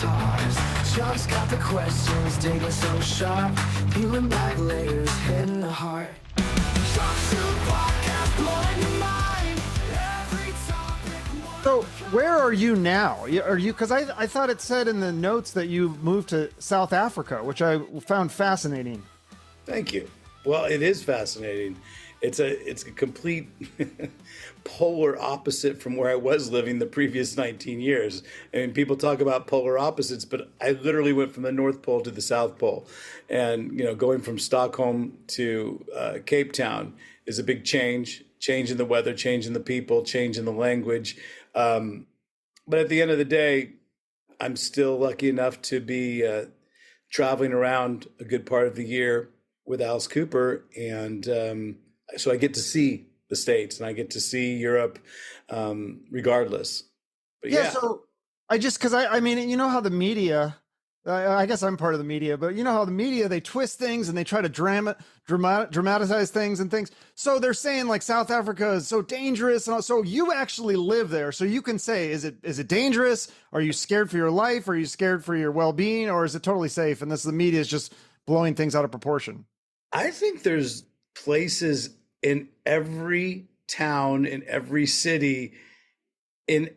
guitars. Chuck's got the questions, digging so sharp. Peeling back layers, hitting the heart. Chuck's a podcast, blowing your mind. Every topic. So where are you now? Are you, because I thought it said in the notes that you moved to South Africa, which I found fascinating. Thank you. Well, it is fascinating. It's a complete polar opposite from where I was living the previous 19 years. I mean, people talk about polar opposites, but I literally went from the North Pole to the South Pole. And, you know, going from Stockholm to Cape Town is a big change in the weather, change in the people, change in the language. But at the end of the day, I'm still lucky enough to be traveling around a good part of the year with Alice Cooper. And so I get to see the States and I get to see Europe regardless. But yeah. So because I mean, you know how the media, I guess I'm part of the media, but you know how the media, they twist things and they try to dramatize things and things. So they're saying like South Africa is so dangerous. And so you actually live there. So you can say, is it dangerous? Are you scared for your life? Are you scared for your well-being? Or is it totally safe? And the media is just blowing things out of proportion. I think there's places in every town, in every city, in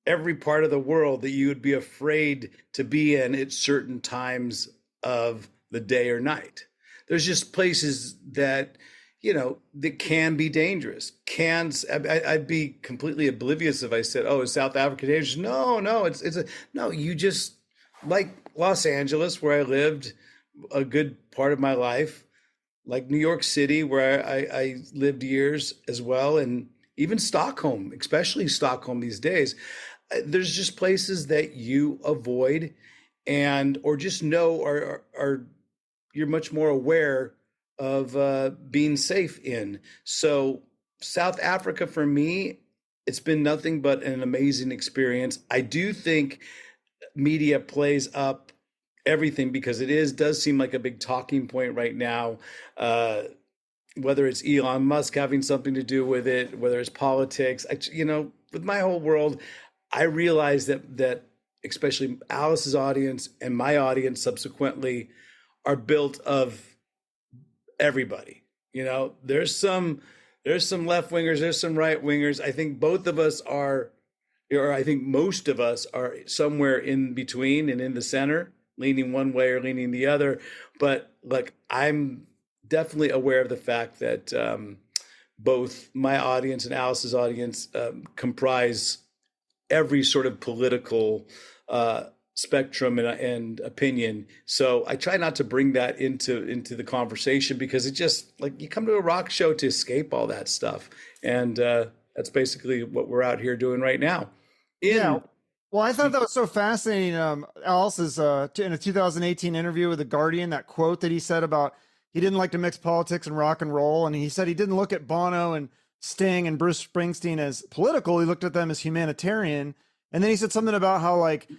every part of the world that you would be afraid to be in at certain times of the day or night. There's just places that, you know, that can be dangerous. I'd be completely oblivious if I said, "Oh, is South Africa dangerous?" No, no. You just, like Los Angeles, where I lived a good part of my life, like New York City, where I lived years as well, and even Stockholm, especially Stockholm these days. There's just places that you avoid or just know are you're much more aware of being safe in. So South Africa, for me, it's been nothing but an amazing experience. I do think media plays up everything because does seem like a big talking point right now, whether it's Elon Musk having something to do with it, whether it's politics. With my whole world, I realize that especially Alice's audience and my audience subsequently are built of everybody. You know, there's some left wingers, there's some right wingers. I think both of us are, or I think most of us are somewhere in between and in the center, leaning one way or leaning the other. But like, I'm definitely aware of the fact that both my audience and Alice's audience comprise every sort of political spectrum and opinion. So I try not to bring that into the conversation because it just, like, you come to a rock show to escape all that stuff. And that's basically what we're out here doing right now. Yeah. Well, I thought that was so fascinating. Alice's in a 2018 interview with The Guardian, that quote that he said about he didn't like to mix politics and rock and roll. And he said he didn't look at Bono and Sting and Bruce Springsteen as political. He looked at them as humanitarian. And then he said something about how, like,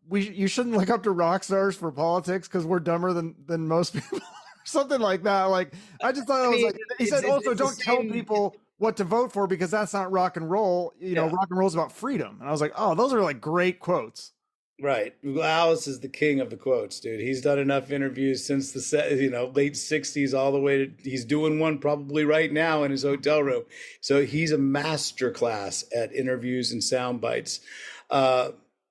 you shouldn't look up to rock stars for politics because we're dumber than most people. Something like that. Like, I just thought it was like, he said also don't tell people what to vote for because that's not rock and roll. You know, rock and roll is about freedom. And I was like, oh, those are like great quotes. Right. Alice is the king of the quotes, dude. He's done enough interviews since the late 60s all the way to, he's doing one probably right now in his hotel room. So he's a master class at interviews and sound bites.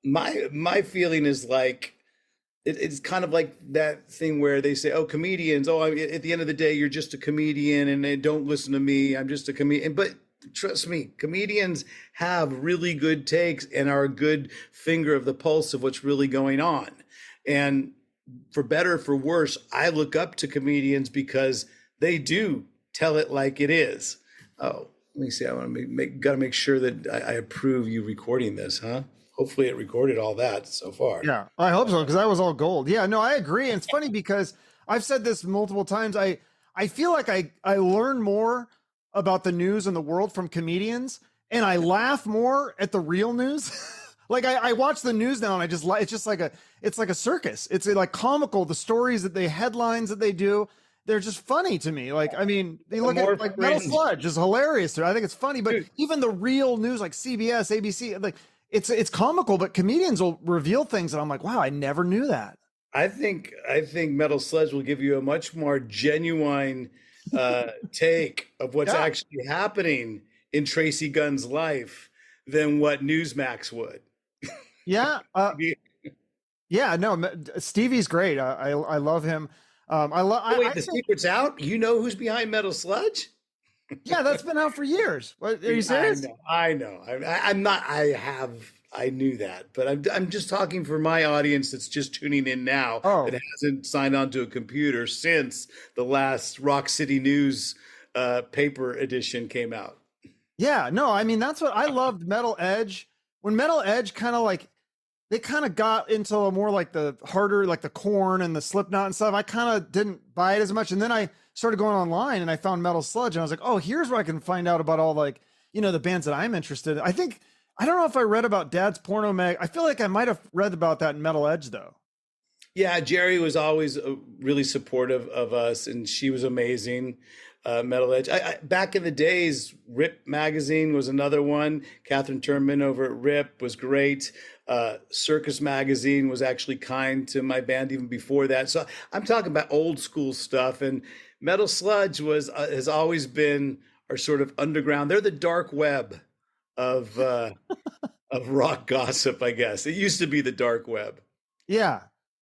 My feeling is like, it's kind of like that thing where they say, oh, comedians, at the end of the day, you're just a comedian and they don't listen to me. I'm just a comedian. But trust me, comedians have really good takes and are a good finger of the pulse of what's really going on. And for better or for worse, I look up to comedians because they do tell it like it is. Oh, let me see. I want to got to make sure that I approve you recording this, huh? Hopefully it recorded all that so far. Yeah, I hope so, because that was all gold. Yeah, no, I agree. And it's funny because I've said this multiple times. I feel like I learn more about the news and the world from comedians, and I laugh more at the real news. Like I watch the news now and it's like a circus. It's like comical. The stories the headlines that they do, they're just funny to me. Like, I mean, they look at like Metal Sludge is hilarious. I think it's funny, but even the real news, like CBS, ABC, like, it's comical, but comedians will reveal things, and I'm like, wow, I never knew that. I think Metal Sludge will give you a much more genuine take of what's Yeah. actually happening in Tracy Gunn's life than what Newsmax would. Yeah. Yeah. No, Stevie's great. I love him. Oh, wait, I the think, secret's out? You know who's behind Metal Sludge? yeah, that's been out for years. What, are you I serious? know, I know. I'm not. I knew that, but I'm just talking for my audience that's just tuning in now Oh, that hasn't signed on to a computer since the last Rock City News paper edition came out. yeah. No, I mean, that's what I loved Metal Edge. When Metal Edge kind of like, they kind of got into a more like the harder, like the Corn and the Slipknot and stuff. I kind of didn't buy it as much. And then I started going online and I found Metal Sludge and I was like, oh, here's where I can find out about all like, the bands that I'm interested in. I don't know if I read about Dad's Porno Mag. I feel like I might have read about that in Metal Edge though. Yeah, Jerry was always really supportive of us, and she was amazing. Metal Edge. Back in the days, Rip magazine was another one. Catherine Turnman over at Rip was great. Circus magazine was actually kind to my band even before that. So I'm talking about old school stuff. And Metal Sludge has always been our sort of underground. They're the dark web of rock gossip, I guess. It used to be the dark web. Yeah.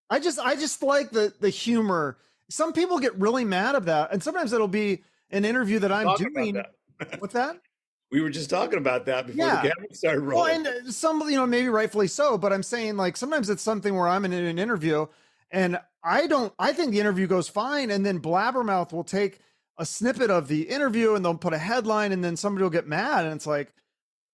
I just like the humor. Some people get really mad at that. And sometimes it'll be an interview that I'm Talking about doing. that. What's that? We were just talking about that before Yeah. the camera started Well, rolling. and some, maybe rightfully so, but I'm saying like sometimes it's something where I'm in an interview and I think the interview goes fine. And then Blabbermouth will take a snippet of the interview and they'll put a headline and then somebody will get mad. And it's like,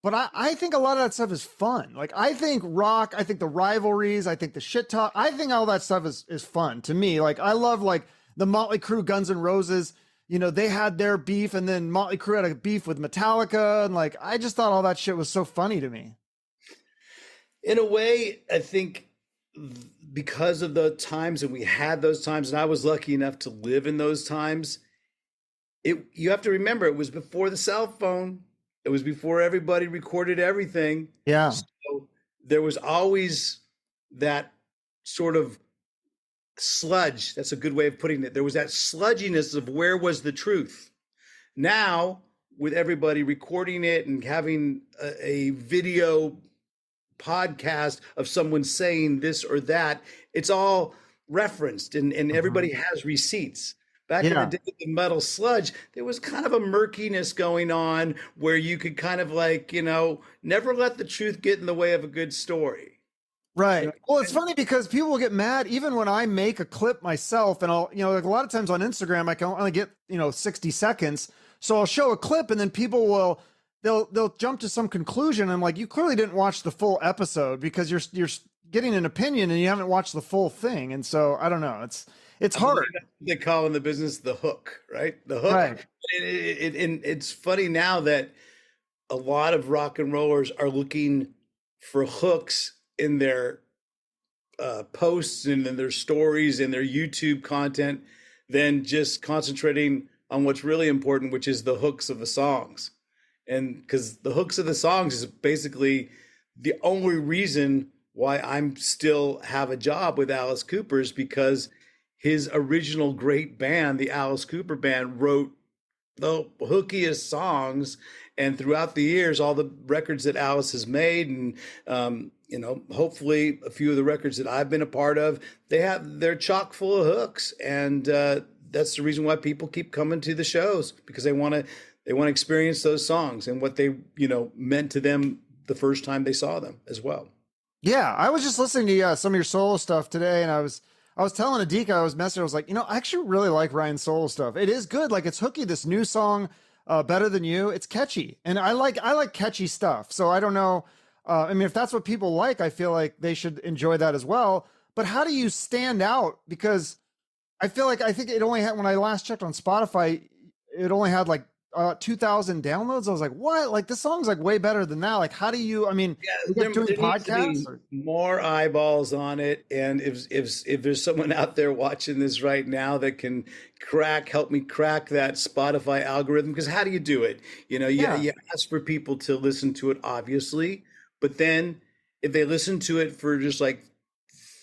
but I think a lot of that stuff is fun. Like I think rock, I think the rivalries, I think the shit talk, I think all that stuff is fun to me. Like I love like the Motley Crue, Guns N' Roses, they had their beef and then Motley Crue had a beef with Metallica. And like, I just thought all that shit was so funny to me. In a way, I think because of the times and we had those times, and I was lucky enough to live in those times, you have to remember it was before the cell phone. It was before everybody recorded everything. Yeah. So there was always that sort of sludge. That's a good way of putting it. There was that sludginess of where was the truth. Now, with everybody recording it and having a video podcast of someone saying this or that, it's all referenced and everybody has receipts. Back in the day, the Metal Sludge, there was kind of a murkiness going on where you could kind of like, never let the truth get in the way of a good story. Right. Well, it's funny because people will get mad even when I make a clip myself and I'll, like a lot of times on Instagram, I can only get, 60 seconds. So I'll show a clip and then people they'll jump to some conclusion. I'm like, you clearly didn't watch the full episode because you're getting an opinion and you haven't watched the full thing. And so I don't know. It's hard. They call in the business the hook, right? The hook. Right. And it's funny now that a lot of rock and rollers are looking for hooks in their posts and in their stories and their YouTube content than just concentrating on what's really important, which is the hooks of the songs. And because the hooks of the songs is basically the only reason why I'm still have a job with Alice Cooper is because his original great band, the Alice Cooper Band, wrote the hookiest songs. And throughout the years, all the records that Alice has made and, hopefully a few of the records that I've been a part of, they're chock full of hooks. And that's the reason why people keep coming to the shows, because they want to experience those songs and what they, meant to them the first time they saw them as well. Yeah. I was just listening to some of your solo stuff today and I was telling Adika, I was messaging, I was like, I actually really like Ryan's solo stuff. It is good. Like it's hooky. This new song, Better Than You, it's catchy. And I like catchy stuff. So I don't know. If that's what people like, I feel like they should enjoy that as well. But how do you stand out? Because I think it only had, when I last checked on Spotify, it only had like 2,000 downloads. I was like, what? Like this song's like way better than that. Like, how do you, there doing podcasts? needs to be more eyeballs on it. And if there's someone out there watching this right now that can help me crack that Spotify algorithm, because how do you do it? You ask for people to listen to it, obviously, but then if they listen to it for just like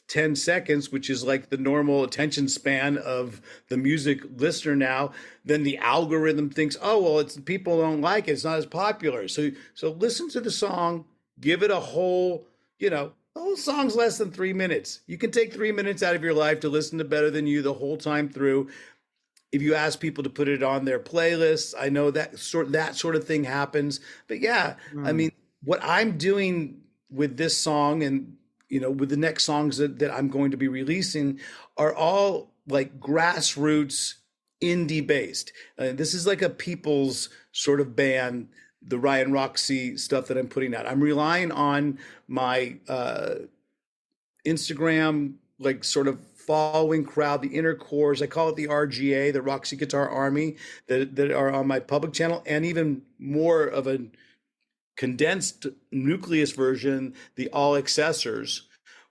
10 seconds, which is like the normal attention span of the music listener now, then the algorithm thinks, oh, well, it's people don't like it. It's not as popular. So listen to the song, give it a whole, the whole song's less than 3 minutes. You can take 3 minutes out of your life to listen to Better Than You the whole time through. If you ask people to put it on their playlists, I know that sort of thing happens. But yeah, I mean, what I'm doing with this song and with the next songs that I'm going to be releasing are all like grassroots indie based. This is like a people's sort of band, the Ryan Roxie stuff that I'm putting out. I'm relying on my Instagram, like sort of following crowd, the inner cores. I call it the RGA, the Roxy Guitar Army, that are on my public channel, and even more of a condensed nucleus version, the All Accessors,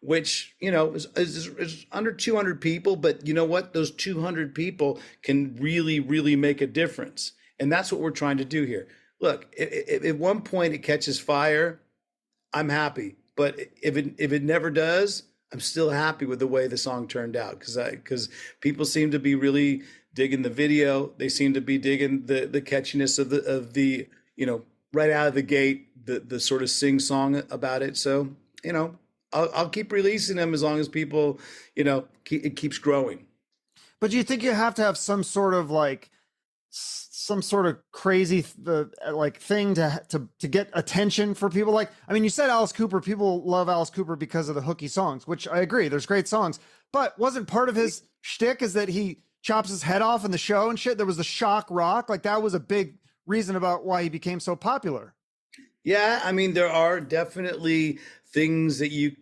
which is under 200 people, but you know what, those 200 people can really make a difference, and that's what we're trying to do here. Look, if at one point it catches fire, I'm happy, but if it never does, I'm still happy with the way the song turned out, because people seem to be really digging the video. They seem to be digging the catchiness of the right out of the gate, the sort of sing song about it. So, I'll keep releasing them as long as people, it keeps growing. But do you think you have to have some sort of crazy thing to get attention for people? Like, I mean, you said Alice Cooper, people love Alice Cooper because of the hooky songs, which I agree, there's great songs, but wasn't part of his shtick is that he chops his head off in the show and shit? There was the shock rock, like that was a big reason about why he became so popular. Yeah, I mean, there are definitely things that you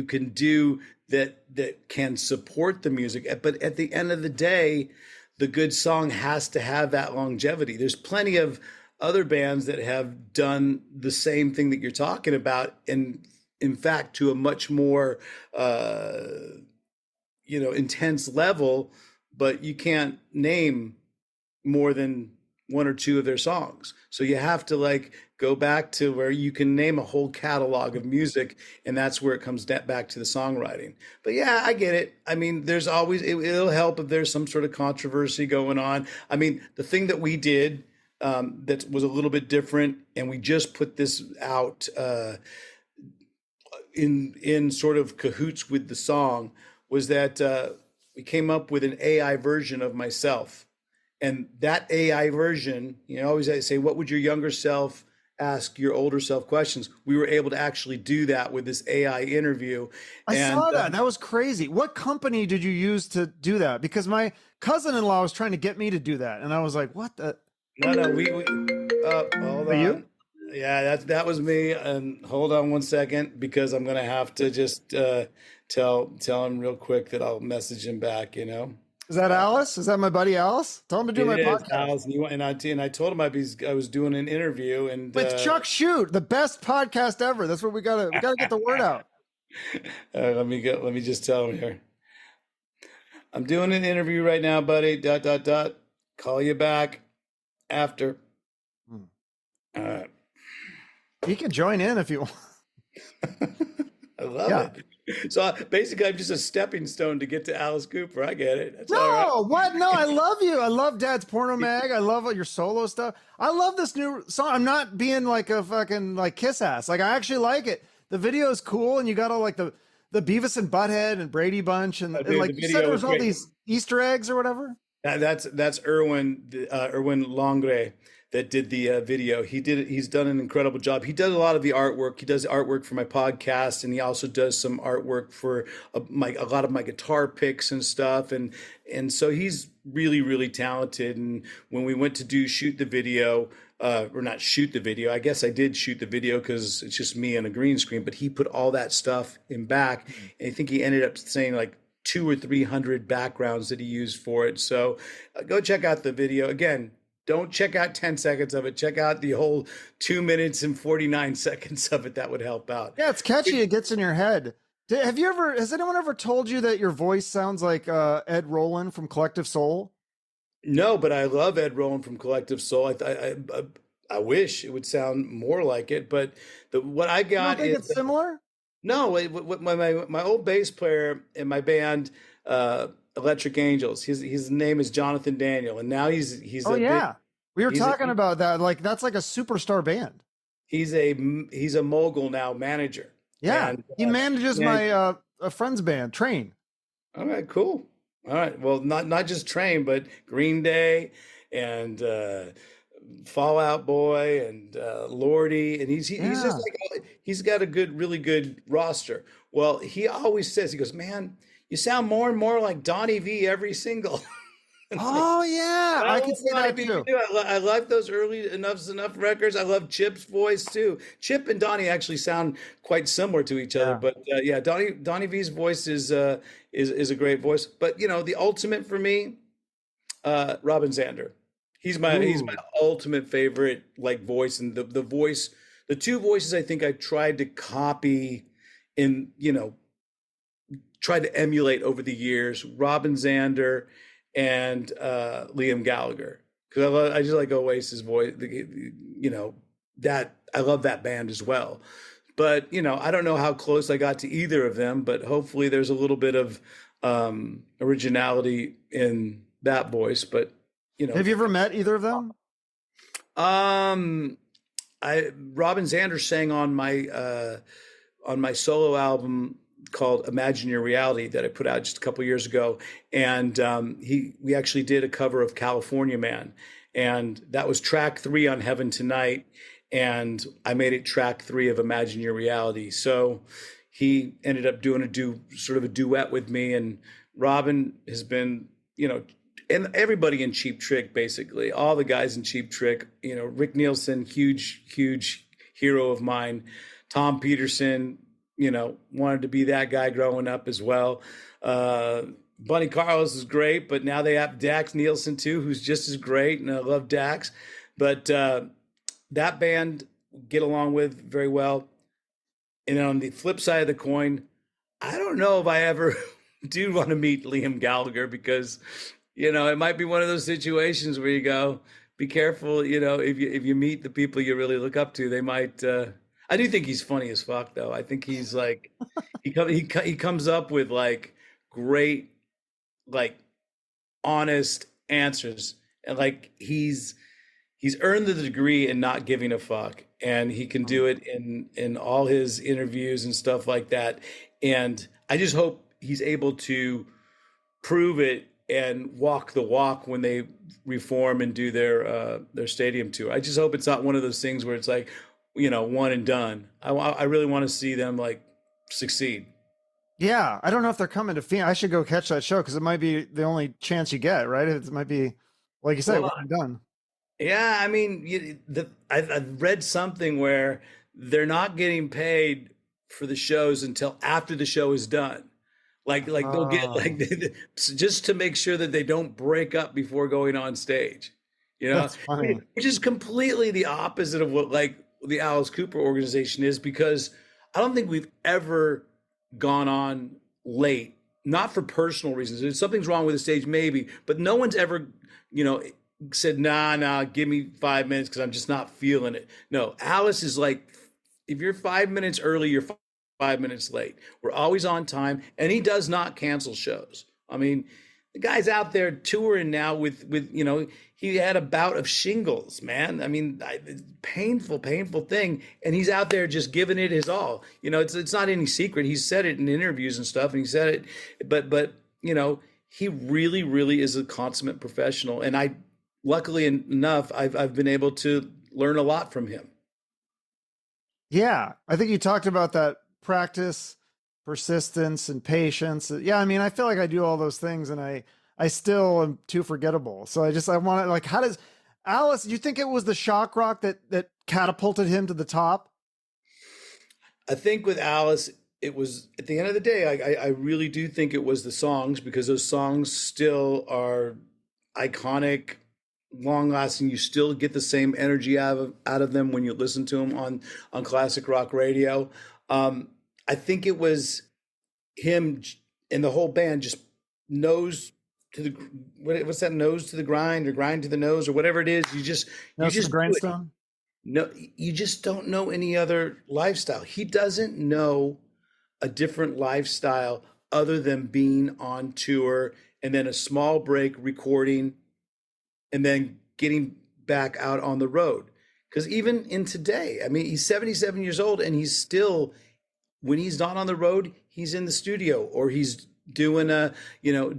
can do that can support the music, but at the end of the day, the good song has to have that longevity. There's plenty of other bands that have done the same thing that you're talking about, and in fact, to a much more intense level, but you can't name more than one or two of their songs. So you have to go back to where you can name a whole catalog of music, and that's where it comes back to the songwriting. But yeah, I get it. I mean, there's always, it'll help if there's some sort of controversy going on. I mean, the thing that we did that was a little bit different, and we just put this out in sort of cahoots with the song, was that we came up with an AI version of myself. And that AI version, always I say, what would your younger self ask your older self questions? We were able to actually do that with this AI interview. I saw that. That was crazy. What company did you use to do that? Because my cousin-in-law was trying to get me to do that. And I was like, what the? No, we hold on. You? Yeah, that was me. And hold on one second, because I'm going to have to just tell him real quick that I'll message him back, Is that Alice? Is that my buddy Alice? Tell him to do my podcast. Alice, and I told him I was doing an interview with Chuck Shute, the best podcast ever. That's what we gotta get the word out. Let me just tell him here. I'm doing an interview right now, buddy. ... Call you back after. All right. He can join in if you want. I love it. So basically, I'm just a stepping stone to get to Alice Cooper. I get it. That's no, all right. What? No, I love you. I love Dad's Porno Mag. I love all your solo stuff. I love this new song. I'm not being like a fucking kiss ass. I actually like it. The video is cool, and you got all the Beavis and Butthead and Brady Bunch, and you said there was all these Easter eggs or whatever. That's Erwin Longre that did the video. He's done an incredible job. He does a lot of the artwork. He does artwork for my podcast, and he also does some artwork for a lot of my guitar picks and stuff. And so he's really talented. And when we went to shoot the video, or not shoot the video, I guess I did shoot the video because it's just me and a green screen, but he put all that stuff in back. And I think he ended up saying 200 or 300 backgrounds that he used for it. So go check out the video. Again, don't check out 10 seconds of it. Check out the whole 2 minutes and 49 seconds of it. That would help out. Yeah, it's catchy. It gets in your head. Has anyone ever told you that your voice sounds like Ed Roland from Collective Soul? No, but I love Ed Roland from Collective Soul. I wish it would sound more like it, but what I got is it's similar. No, my old bass player in my band, Electric Angels. His name is Jonathan Daniel, and now he's Oh a big yeah, we were he's a talking about that. Like that's like a superstar band. he's a mogul now, manager, Yeah, and he manages man, my a friend's band, Train. all right, cool. All right, well, not just Train, but Green Day and Fallout Boy and Lordy, and he's just Yeah. like he's got a really good roster. Well, he always says, he goes, man, you sound more and more like Donnie V every single. It's like, Oh yeah, I I love can see Donnie that V too. too. I like those early Enough's Enough records. I love Chip's voice too. Chip and Donnie actually sound quite similar to each other, Yeah. but yeah, Donnie V's voice is a great voice. But the ultimate for me, Robin Zander. He's my Ooh. ultimate favorite like voice, and the voice, the two voices I think I tried to copy in tried to emulate over the years, Robin Zander and Liam Gallagher, because I just like Oasis voice. That I love that band as well. But I don't know how close I got to either of them, but hopefully there's a little bit of originality in that voice. But Have you ever met either of them? um, I Robin Zander sang on my solo album called Imagine Your Reality that I put out just a couple years ago, and we actually did a cover of California Man, and that was track 3 on Heaven Tonight, and I made it track 3 of Imagine Your Reality. So he ended up doing sort of a duet with me, and Robin has been, and everybody in Cheap Trick, basically all the guys in Cheap Trick, Rick Nielsen, huge hero of mine, Tom Peterson, wanted to be that guy growing up as well. Bunny Carlos is great, but now they have Dax Nielsen too, who's just as great, and I love Dax. But that band get along with very well. And on the flip side of the coin, I don't know if I ever do want to meet Liam Gallagher, because it might be one of those situations where you go, be careful, if you meet the people you really look up to, they might. I do think he's funny as fuck, though. I think he's like he comes up with like great, like honest answers, and like he's earned the degree in not giving a fuck, and he can do it in all his interviews and stuff like that. And I just hope he's able to prove it and walk the walk when they reform and do their stadium tour. I just hope it's not one of those things where it's like, one and done. I really want to see them like succeed. Yeah, I don't know if they're coming to Phoenix. I should go catch that show because it might be the only chance you get, right? It might be, like you said, Well, one and done. yeah, I mean, I've read something where they're not getting paid for the shows until after the show is done. Like they'll get like Oh, just to make sure that they don't break up before going on stage. that's funny. Which is completely the opposite of what like the Alice Cooper organization is, because I don't think we've ever gone on late, not for personal reasons. If something's wrong with the stage, maybe, but no one's ever, said, nah, give me 5 minutes because I'm just not feeling it. No, Alice is like, if you're 5 minutes early, you're 5 minutes late. We're always on time, and he does not cancel shows. I mean, the guy's out there touring now with he had a bout of shingles, man. I mean, painful thing, and he's out there just giving it his all. It's not any secret. He's said it in interviews and stuff, and he said it, but he really is a consummate professional, and luckily enough, I've been able to learn a lot from him. Yeah, I think you talked about that practice, persistence, and patience. Yeah, I mean, I feel like I do all those things, and I still am too forgettable. So I want to like, how does Alice? Do you think it was the shock rock that catapulted him to the top? I think with Alice, it was at the end of the day, I really do think it was the songs, because those songs still are iconic, long lasting. You still get the same energy out of them when you listen to them on classic rock radio. I think it was him and the whole band just nose to the what's that, nose to the grind or grind to the nose or whatever it is. You just No, do it. grindstone. No, you just don't know any other lifestyle. He doesn't know a different lifestyle other than being on tour and then a small break recording and then getting back out on the road. Because even in today, I mean, he's 77 years old and he's still, when he's not on the road, he's in the studio or he's doing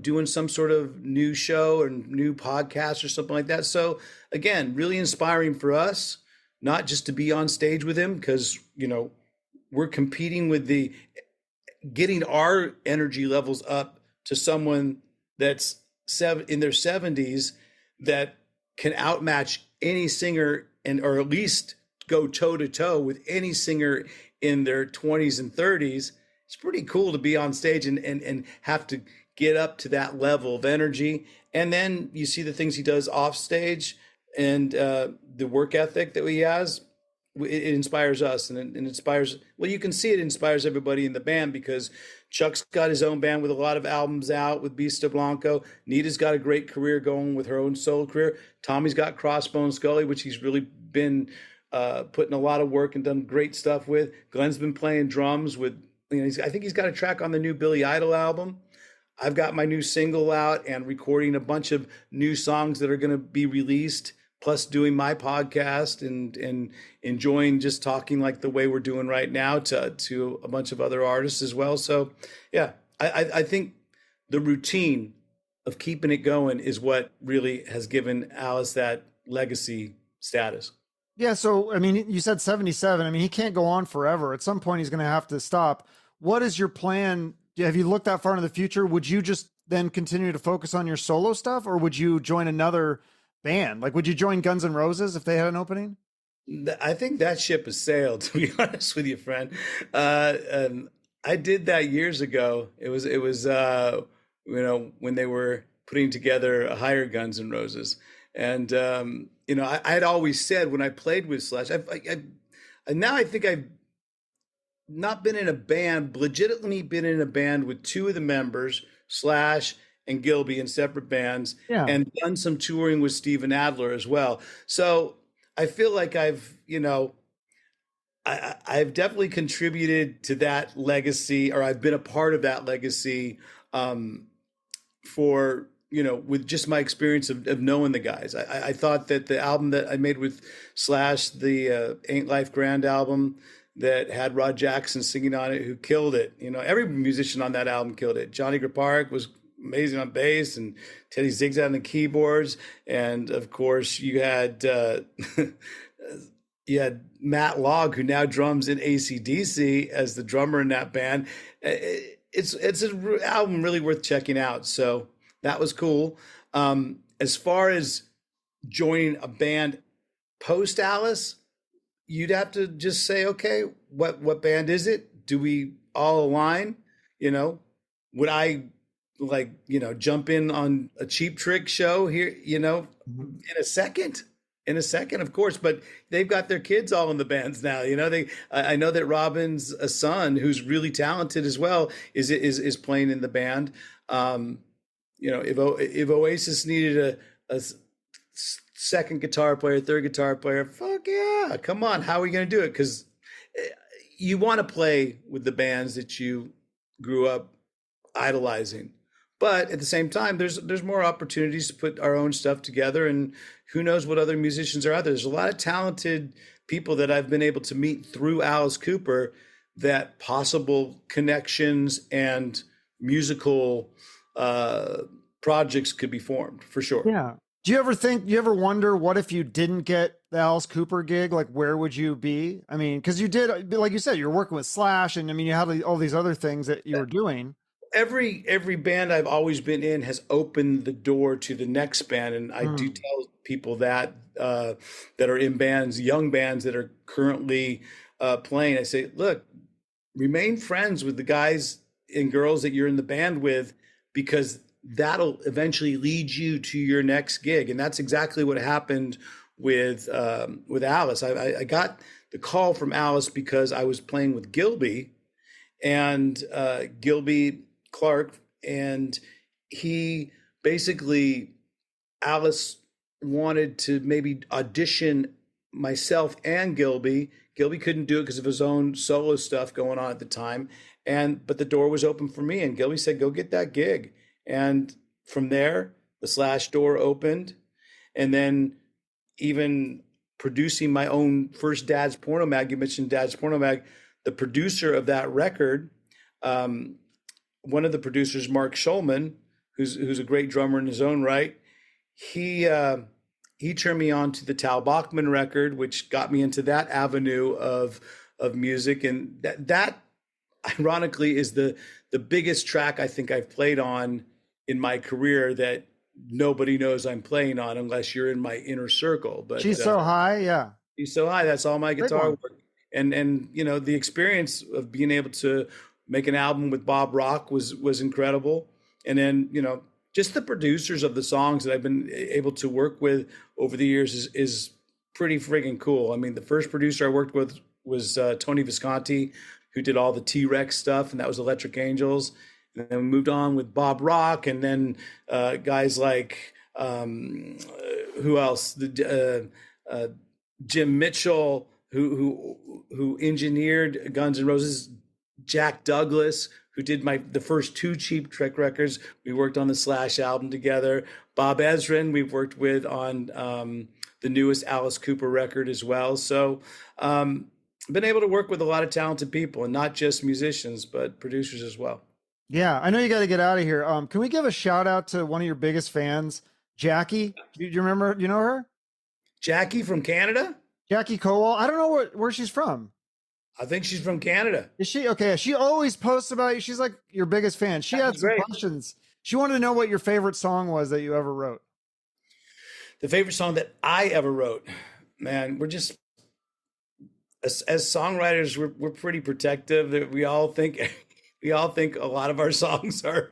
doing some sort of new show or new podcast or something like that. So again, really inspiring for us, not just to be on stage with him, because, we're competing with getting our energy levels up to someone that's in their 70s that can outmatch any singer or at least go toe to toe with any singer in their 20s and 30s. It's pretty cool to be on stage and have to get up to that level of energy. And then you see the things he does off stage and the work ethic that he has. It inspires us and it inspires, well, you can see it inspires everybody in the band, because Chuck's got his own band with a lot of albums out with Vista Blanco. Nita's got a great career going with her own solo career. Tommy's got Crossbone Scully, which he's really been putting a lot of work and done great stuff with. Glenn's been playing drums with, I think he's got a track on the new Billy Idol album. I've got my new single out and recording a bunch of new songs that are going to be released, plus doing my podcast and enjoying just talking like the way we're doing right now to a bunch of other artists as well. So yeah, I think the routine of keeping it going is what really has given Alice that legacy status. Yeah. So, I mean, you said 77. I mean, he can't go on forever. At some point, he's going to have to stop. What is your plan? Have you looked that far into the future? Would you just then continue to focus on your solo stuff, or would you join another band? Like, would you join Guns N' Roses if they had an opening? I think that ship has sailed, to be honest with you, friend. And I did that years ago. It was when they were putting together a higher Guns N' Roses. And, I had always said when I played with Sludge, and now I think I've not been in a band, legitimately been in a band with two of the members, Slash and Gilby, in separate bands, and done some touring with Steven Adler as well. So I feel like I've definitely contributed to that legacy, or I've been a part of that legacy for, with just my experience of knowing the guys. I thought that the album that I made with Slash, the Ain't Life Grand album that had Rod Jackson singing on it, who killed it. Every musician on that album killed it. Johnny Grapark was amazing on bass, and Teddy Zigzag on the keyboards. And of course you had Matt Logg, who now drums in AC/DC as the drummer in that band. It's an album really worth checking out. So that was cool. As far as joining a band post Alice, you'd have to just say, okay, what band is it? Do we all align? Would I jump in on a Cheap Trick show here, in a second, of course, but they've got their kids all in the bands now. I know that Robin's a son, who's really talented as well, is playing in the band. If Oasis needed a second guitar player, third guitar player, fuck yeah, come on. How are we going to do it? Because you want to play with the bands that you grew up idolizing. But at the same time, there's more opportunities to put our own stuff together, and who knows what other musicians are out there. There's a lot of talented people that I've been able to meet through Alice Cooper, that possible connections and musical projects could be formed, for sure. Yeah. Do you ever wonder, what if you didn't get the Alice Cooper gig? Like, where would you be? I mean, because you did, like you said, you're working with Slash, and I mean, you had all these other things that you were doing. Every band I've always been in has opened the door to the next band, and I do tell people that are in bands, young bands that are currently playing. I say, look, remain friends with the guys and girls that you're in the band with, because that'll eventually lead you to your next gig. And that's exactly what happened with Alice. I got the call from Alice because I was playing with Gilby and Gilby Clark, and he basically, Alice wanted to maybe audition myself and Gilby. Gilby couldn't do it because of his own solo stuff going on at the time. But the door was open for me, and Gilby said, go get that gig. And from there, the Slash door opened. And then even producing my own first Dad's Porno Mag, you mentioned Dad's Porno Mag, the producer of that record, one of the producers, Mark Schulman, who's a great drummer in his own right, he turned me on to the Tal Bachman record, which got me into that avenue of music. And that ironically is the biggest track I think I've played on in my career that nobody knows I'm playing on unless you're in my inner circle. But She's So High, yeah. She's So High, that's all my guitar work. And you know, the experience of being able to make an album with Bob Rock was incredible. And then, you know, just the producers of the songs that I've been able to work with over the years is pretty freaking cool. I mean, the first producer I worked with was Tony Visconti, who did all the T-Rex stuff, and that was Electric Angels. And then we moved on with Bob Rock, and then guys like who else? Jim Mitchell, who engineered Guns N' Roses. Jack Douglas, who did the first two Cheap Trick records. We worked on the Slash album together. Bob Ezrin, we've worked with on the newest Alice Cooper record as well. So been able to work with a lot of talented people, and not just musicians, but producers as well. Yeah, I know you got to get out of here. Can we give a shout out to one of your biggest fans, Jackie? Do you remember? You know her? Jackie from Canada? Jackie Cowell. I don't know where she's from. I think she's from Canada. Is she? Okay. She always posts about you. She's like your biggest fan. She had some questions. She wanted to know what your favorite song was that you ever wrote. The favorite song that I ever wrote, man, we're just, as songwriters, we're pretty protective. That we all think a lot of our songs are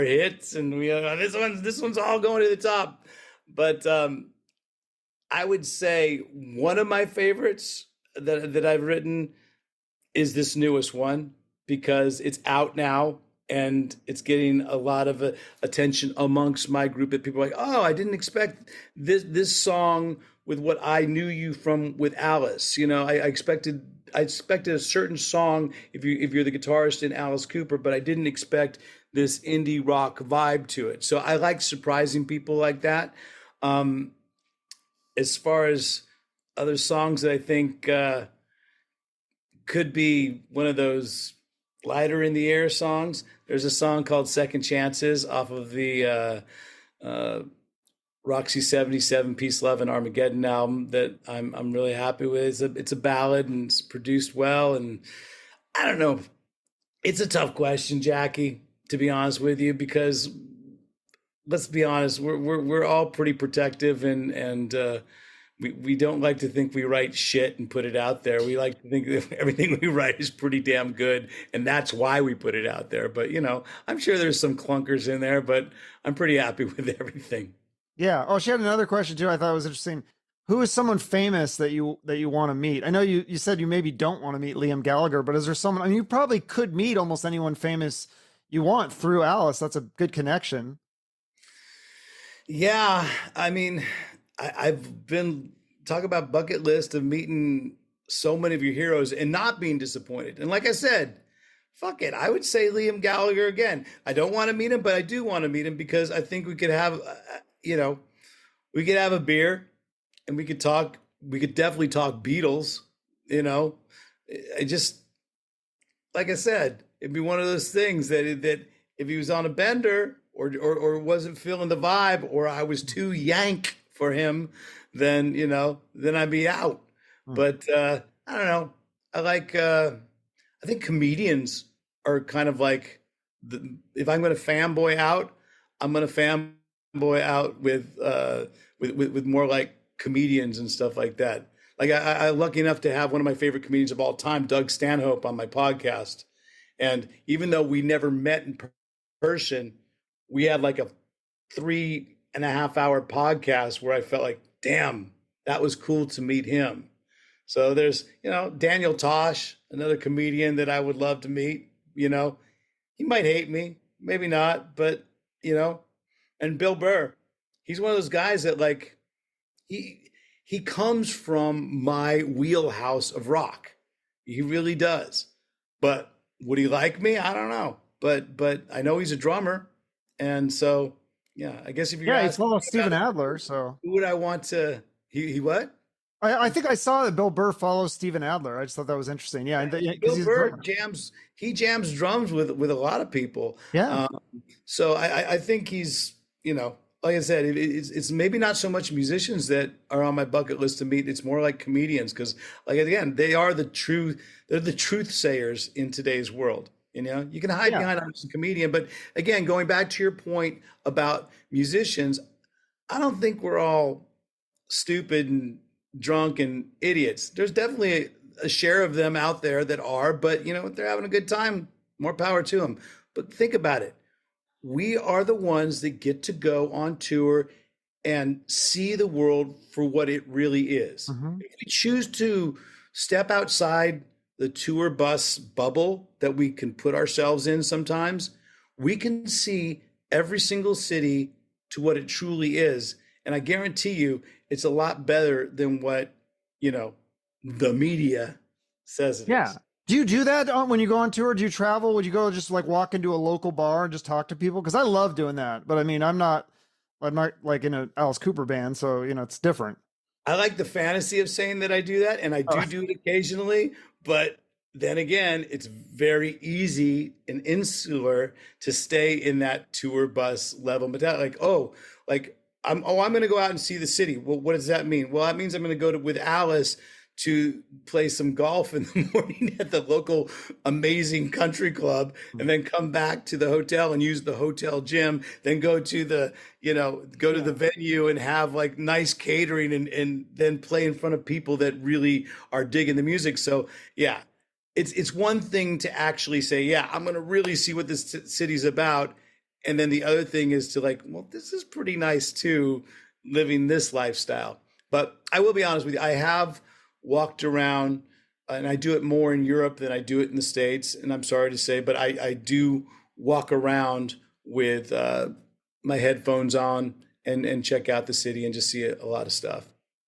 hits, and this one's all going to the top. But I would say one of my favorites that I've written is this newest one, because it's out now and it's getting a lot of attention amongst my group, that people are like, oh, I didn't expect this song with what I knew you from with Alice. You know, I expected a certain song if you're the guitarist in Alice Cooper, but I didn't expect this indie rock vibe to it. So I like surprising people like that. As far as other songs that I think could be one of those lighter in the air songs, there's a song called Second Chances off of the Roxie 77 Peace, Love, and Armageddon album that I'm really happy with. It's a ballad, and it's produced well. And I don't know, it's a tough question, Jackie, to be honest with you, because let's be honest, we're all pretty protective, and we don't like to think we write shit and put it out there. We like to think that everything we write is pretty damn good, and that's why we put it out there. But, you know, I'm sure there's some clunkers in there, but I'm pretty happy with everything. Yeah. Oh, she had another question too. I thought it was interesting. Who is someone famous that you want to meet? I know you said you maybe don't want to meet Liam Gallagher, but is there someone, I mean, you probably could meet almost anyone famous you want through Alice. That's a good connection. Yeah. I mean, I've been talking about bucket list of meeting so many of your heroes and not being disappointed. And like I said, fuck it, I would say Liam Gallagher again. I don't want to meet him, but I do want to meet him, because I think we could have, we could have a beer and we could definitely talk Beatles, you know. I just, like I said, it'd be one of those things that if he was on a bender or wasn't feeling the vibe, or I was too yank for him, then I'd be out. But I don't know. I think comedians are kind of like, if I'm going to fanboy out, I'm going to fanboy out with more like comedians and stuff like that. Like I'm lucky enough to have one of my favorite comedians of all time, Doug Stanhope, on my podcast. And even though we never met in person, we had like a 3.5 hour podcast where I felt like, damn, that was cool to meet him. So there's, Daniel Tosh, another comedian that I would love to meet. He might hate me, maybe not, but, and Bill Burr, he's one of those guys that like, he he comes from my wheelhouse of rock. He really does. But would he like me? I don't know. But I know he's a drummer, and so yeah, I guess if you're Yeah, he asking follows me Steven about Adler, so who would I want to, he what? I think I saw that Bill Burr follows Steven Adler. I just thought that was interesting. Yeah, because Bill he's a Burr drummer. jams. He jams drums with a lot of people. Yeah. So I think he's, like I said, it's maybe not so much musicians that are on my bucket list to meet. It's more like comedians, because, like, again, they're the truth sayers in today's world. You can hide behind I'm just a comedian, but again, going back to your point about musicians, I don't think we're all stupid and drunk and idiots. There's definitely a share of them out there that are, but if they're having a good time, more power to them. But think about it. We are the ones that get to go on tour and see the world for what it really is. Mm-hmm. If we choose to step outside the tour bus bubble that we can put ourselves in sometimes, we can see every single city to what it truly is. And I guarantee you, it's a lot better than what, the media says it is. Do you do that when you go on tour? Do you travel? Would you go just like walk into a local bar and just talk to people? Because I love doing that. But I mean, I'm not like in an Alice Cooper band, so it's different. I like the fantasy of saying that I do that, and I do it occasionally. But then again, it's very easy and insular to stay in that tour bus level mentality. I'm going to go out and see the city. Well, what does that mean? Well, that means I'm going to go with Alice to play some golf in the morning at the local amazing country club, and then come back to the hotel and use the hotel gym, then go to the the venue and have like nice catering, and then play in front of people that really are digging the music. So yeah, it's one thing to actually say, yeah, I'm going to really see what this city's about. And then the other thing is to this is pretty nice too, living this lifestyle. But I will be honest with you, I have walked around, and I do it more in Europe than I do it in the States. And I'm sorry to say, but I do walk around with my headphones on and check out the city and just see a lot of stuff.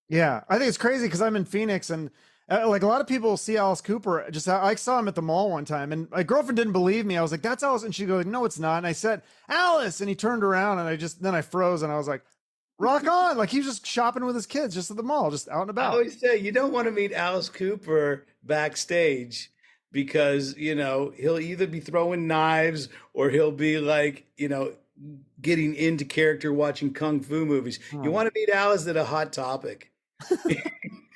Yeah, I think it's crazy because I'm in Phoenix, and like a lot of people see Alice Cooper. I saw him at the mall one time, and my girlfriend didn't believe me. I was like, "That's Alice," and she goes, "No, it's not." And I said, "Alice," and he turned around, and then I froze, and I was like, "Rock on!" Like he was just shopping with his kids, just at the mall, just out and about. I always say you don't want to meet Alice Cooper backstage, because he'll either be throwing knives or he'll be getting into character watching kung fu movies. You want to meet Alice at a Hot Topic.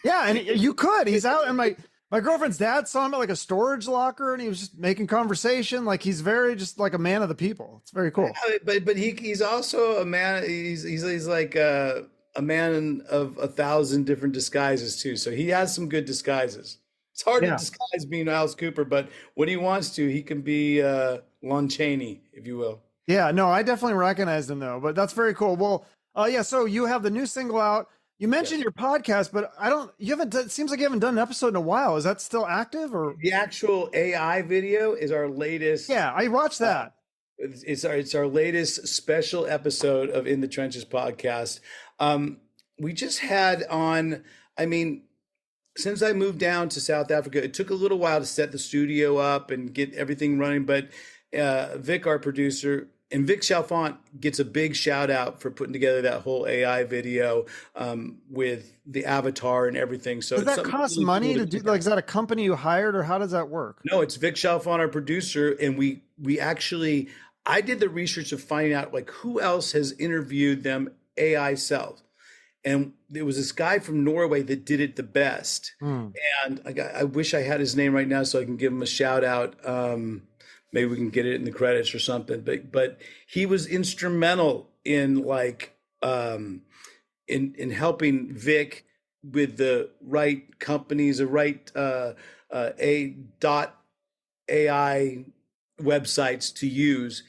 Yeah, and you could. He's out, and my girlfriend's dad saw him at like a storage locker, and he was just making conversation. Like he's very just like a man of the people. It's very cool. But he's also a man. He's like a man of 1,000 different disguises too. So he has some good disguises. It's hard to disguise being Alice Cooper, but when he wants to, he can be Lon Chaney, if you will. Yeah, no, I definitely recognized him though. But that's very cool. Well, so you have the new single out. You mentioned your podcast, but it seems like you haven't done an episode in a while. Is that still active, or? The actual AI video is our latest. Yeah, I watched that. It's our latest special episode of In the Trenches podcast. We just had on, since I moved down to South Africa, it took a little while to set the studio up and get everything running. But Vic, our producer, and Vic Chalfant gets a big shout out for putting together that whole AI video with the avatar and everything. So does that cost money to do? Like, is that a company you hired, or how does that work? No, it's Vic Chalfant, our producer, and we actually, I did the research of finding out who else has interviewed them AI self. And there was this guy from Norway that did it the best. And I wish I had his name right now so I can give him a shout out. Maybe we can get it in the credits or something. But he was instrumental in in helping Vic with the right companies, the right AI websites to use.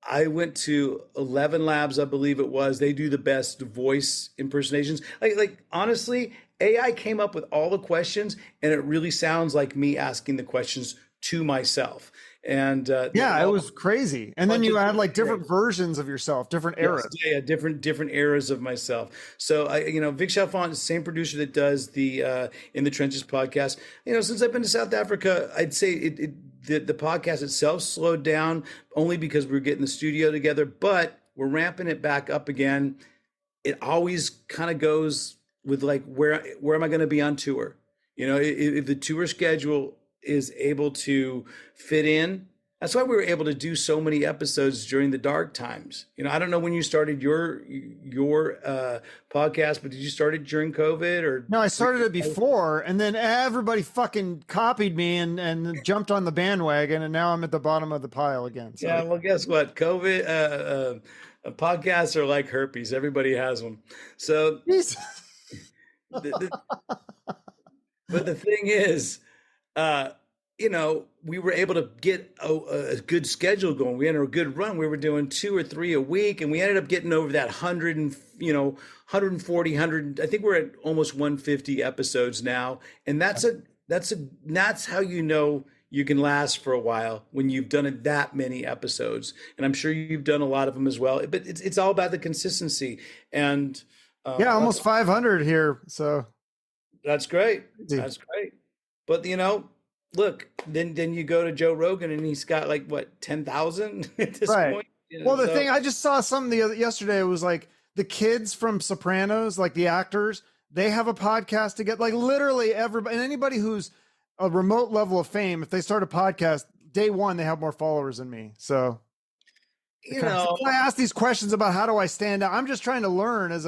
I went to 11 Labs, I believe it was. They do the best voice impersonations. Honestly, AI came up with all the questions, and it really sounds like me asking the questions to myself. And Yeah, it was crazy. And then bunch you of had like different different versions of yourself, different eras. yeah, different eras of myself. So Vic Chalfant is the same producer that does the In the Trenches podcast. Since I've been to South Africa, I'd say the podcast itself slowed down only because we were getting the studio together, but we're ramping it back up again. It always kind of goes with like where am I going to be on tour? If the tour schedule is able to fit in. That's why we were able to do so many episodes during the dark times. I don't know when you started your podcast, but did you start it during COVID or? No, I started it before, and then everybody fucking copied me and jumped on the bandwagon, and now I'm at the bottom of the pile again. So. Yeah, well, guess what? COVID podcasts are like herpes. Everybody has them. So, but the thing is, we were able to get a good schedule going. We had a good run. We were doing 2 or 3 a week, and we ended up getting over that 100 and 140, 100. I think we're at almost 150 episodes now, and that's how you can last for a while when you've done it that many episodes. And I'm sure you've done a lot of them as well. But it's all about the consistency. And almost 500 here. So that's great. That's great. But look, then you go to Joe Rogan and he's got like what 10,000 at this point. Well, the thing I just saw something yesterday. It was like the kids from Sopranos, like the actors, they have a podcast to get like literally everybody and anybody who's a remote level of fame. If they start a podcast, day one they have more followers than me. So I ask these questions about how do I stand out. I'm just trying to learn as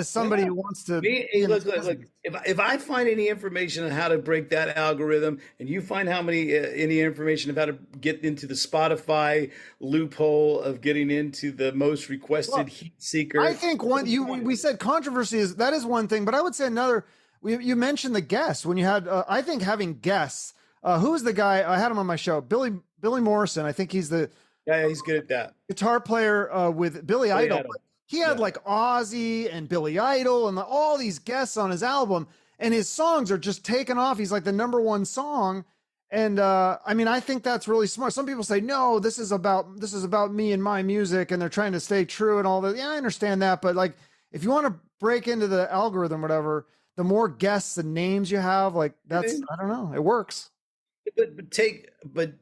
somebody who wants to look. If I find any information on how to break that algorithm, and you find any information of how to get into the Spotify loophole of getting into the most requested heat seeker, I think we said controversy is one thing, but I would say another. You mentioned the guests when you had. I think having guests. Who's the guy? I had him on my show, Billy Morrison. I think he's the. Yeah, he's good at that. Guitar player with Billy Idol. He had like Ozzy and Billy Idol and all these guests on his album, and his songs are just taking off. He's like the #1 song. And I think that's really smart. Some people say, no, this is about me and my music, and they're trying to stay true and all that. Yeah, I understand that. But like, if you want to break into the algorithm, whatever, the more guests and names you have, like I don't know, it works. But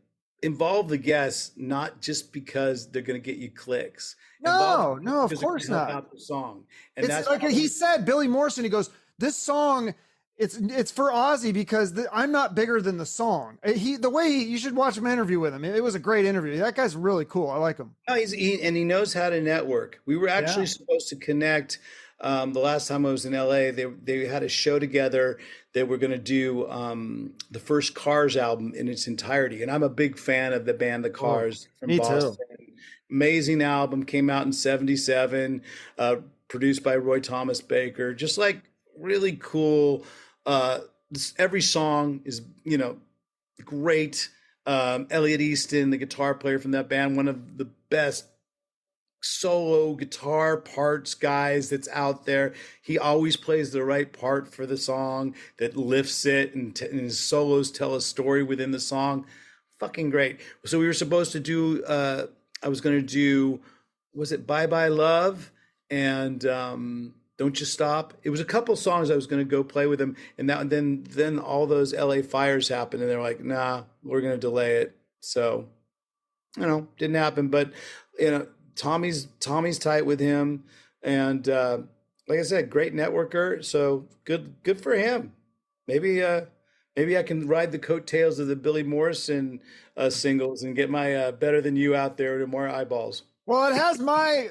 involve the guests, not just because they're going to get you clicks. No, of course not. About the song, and it's like he said, Billy Morrison. He goes, "This song, it's for Ozzy because I'm not bigger than the song." You should watch an interview with him. It was a great interview. That guy's really cool. I like him. No, he knows how to network. We were actually supposed to connect. The last time I was in LA, they had a show together. They were going to do the first Cars album in its entirety, and I'm a big fan of the band The Cars from Boston. Too. Amazing album, came out in '77, produced by Roy Thomas Baker. Just like really cool. Every song is great. Elliot Easton, the guitar player from that band, one of the best solo guitar parts guys that's out there. He always plays the right part for the song that lifts it, and his solos tell a story within the song. Fucking great. So we were supposed to do I was going to do, was it Bye Bye Love and Don't You Stop? It was a couple songs I was going to go play with him, and then all those LA fires happened, and they're like, nah, we're going to delay it. So didn't happen. But Tommy's tight with him, and like I said, great networker. So good for him. Maybe I can ride the coattails of the Billy Morrison singles and get my Better Than You out there to more eyeballs. Well, it has my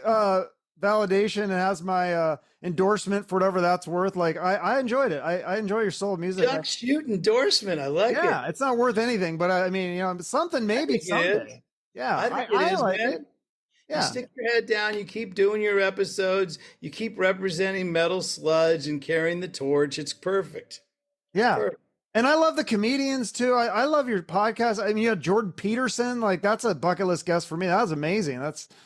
validation. It has my endorsement for whatever that's worth. Like I enjoyed it. I enjoy your soul music. Shute endorsement. I like it. Yeah, it's not worth anything, but I mean, something maybe someday. Yeah, I think it is, like man. it. Yeah. You stick your head down, you keep doing your episodes, you keep representing Metal Sludge and carrying the torch. It's perfect. Yeah. Perfect. And I love the comedians too. I love your podcast. I mean, you had Jordan Peterson, like that's a bucket list guest for me. That was amazing.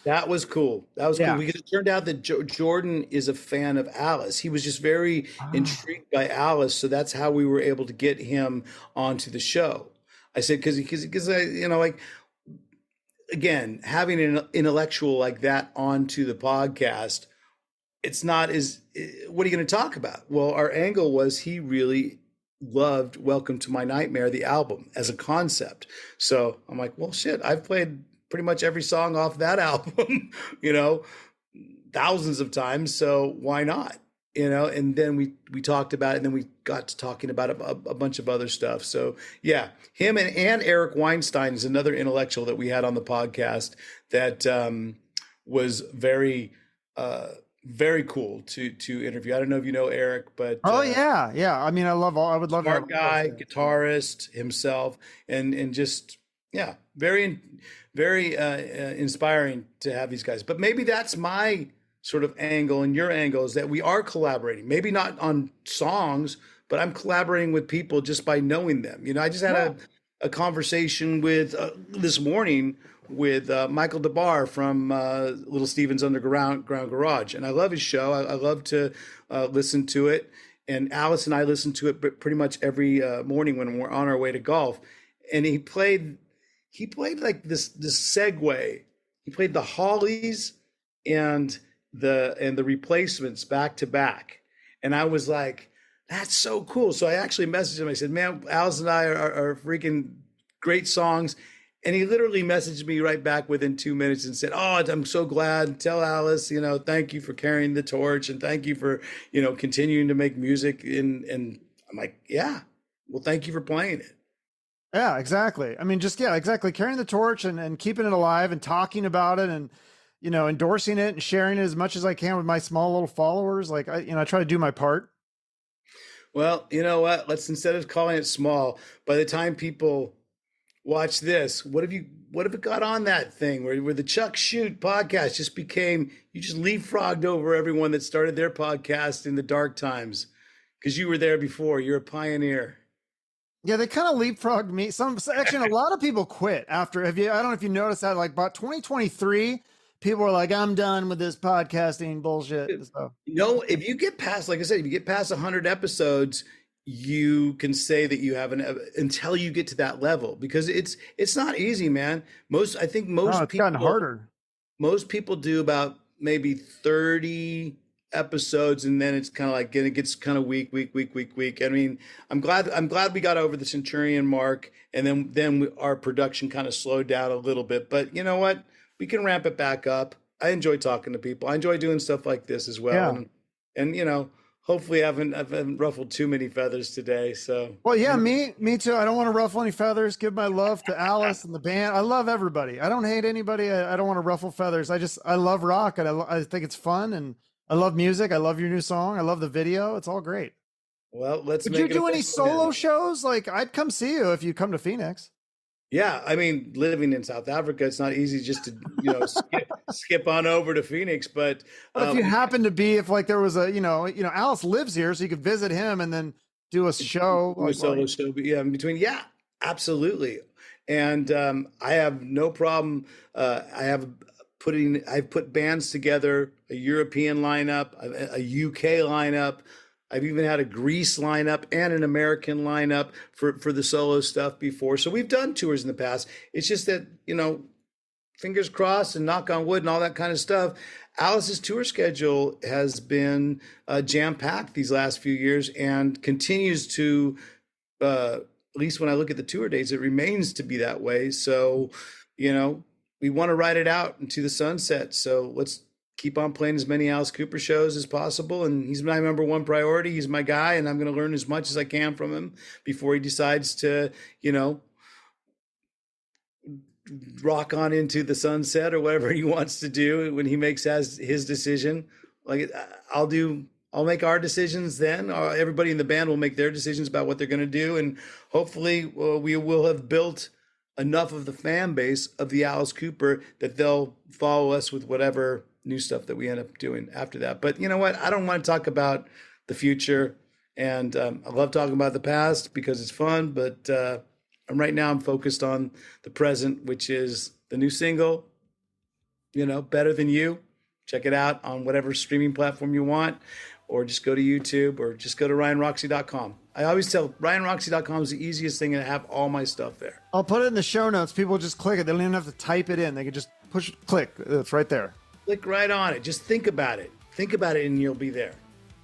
That was cool. Cool because it turned out that Jordan is a fan of Alice. He was just very intrigued by Alice. So that's how we were able to get him onto the show. I said, because I, again, having an intellectual like that onto the podcast, it's not as, what are you going to talk about? Well, our angle was he really loved Welcome to My Nightmare, the album, as a concept. So I'm like, well, shit, I've played pretty much every song off that album, thousands of times. So why not? And then we talked about it, and then we got to talking about a bunch of other stuff. So yeah, him and Eric Weinstein is another intellectual that we had on the podcast that was very, very cool to interview. I don't know if you know Eric, but yeah. I mean, I would love smart guy, guitarist himself, and just very inspiring to have these guys. But maybe that's my sort of angle, and your angle is that we are collaborating. Maybe not on songs, but I'm collaborating with people just by knowing them. I just had a conversation with this morning with Michael DeBar from Little Steven's Underground Garage. And I love his show. I love to listen to it. And Alice and I listen to it pretty much every morning when we're on our way to golf. And he played like this segue. He played the Hollies and the Replacements back to back. And I was like, that's so cool. So I actually messaged him. I said, man, Alice and I are freaking great songs. And he literally messaged me right back within 2 minutes and said, oh, I'm so glad. Tell Alice, thank you for carrying the torch, and thank you for, continuing to make music. And I'm like, yeah, well, thank you for playing it. Yeah, exactly. I mean, exactly. Carrying the torch and keeping it alive and talking about it and, endorsing it and sharing it as much as I can with my small little followers. Like I try to do my part. Well, you know what? Let's, instead of calling it small, by the time people watch this, what if it got on that thing where the Chuck Shute podcast just became, you just leapfrogged over everyone that started their podcast in the dark times because you were there before. You're a pioneer. Yeah, they kind of leapfrogged me. Actually, a lot of people quit after. I don't know if you noticed that, like about 2023, people were like, I'm done with this podcasting bullshit. So. If you get past, like I said, if you get past 100 episodes, you can say that you have until you get to that level, because it's not easy, man. It's gotten harder. Most people do about maybe 30 episodes, and then it's kind of like it gets kind of weak. I mean, I'm glad we got over the Centurion mark, and then our production kind of slowed down a little bit. But you know what? We can ramp it back up. I enjoy talking to people. I enjoy doing stuff like this as well. Yeah. And hopefully I haven't ruffled too many feathers today. So, well, yeah, me too. I don't want to ruffle any feathers. Give my love to Alice and the band. I love everybody. I don't hate anybody. I don't want to ruffle feathers. I love rock, and I think it's fun, and I love music. I love your new song. I love the video. It's all great. Well, Would you do any solo shows? Like, I'd come see you if you come to Phoenix. Yeah, I mean, living in South Africa, it's not easy just to skip on over to Phoenix. But if you happen to be, if like there was a Alice lives here, so you could visit him and then do a show, a solo show. But yeah, in between, yeah, absolutely. And I have no problem. I've put bands together, a European lineup, a UK lineup. I've even had a Greece lineup and an American lineup for the solo stuff before. So we've done tours in the past. It's just that, fingers crossed and knock on wood and all that kind of stuff. Alice's tour schedule has been jam-packed these last few years and continues to, at least when I look at the tour dates, it remains to be that way. So, we want to ride it out into the sunset. So let's keep on playing as many Alice Cooper shows as possible. And he's my number one priority. He's my guy, and I'm going to learn as much as I can from him before he decides to, rock on into the sunset or whatever he wants to do when he makes his decision. Like I'll make our decisions then. Everybody in the band will make their decisions about what they're going to do. And hopefully we will have built enough of the fan base of the Alice Cooper that they'll follow us with whatever new stuff that we end up doing after that. But you know what? I don't want to talk about the future, and I love talking about the past because it's fun. But right now I'm focused on the present, which is the new single, Better Than You. Check it out on whatever streaming platform you want. or just go to YouTube, or just go to ryanroxie.com. I always tell ryanroxie.com is the easiest thing, and I have all my stuff there. I'll put it in the show notes. People just click it. They don't even have to type it in. They can just click. It's right there. Click right on it. Just think about it. Think about it, and you'll be there.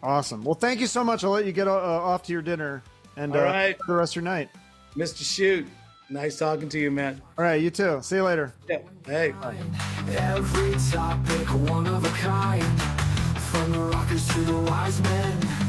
Awesome. Well, thank you so much. I'll let you get off to your dinner and All right. the rest of your night. Mr. Shute, nice talking to you, man. All right, you too. See you later. Yeah. Hey. Every topic, one of a kind. From the rockers to the wise men.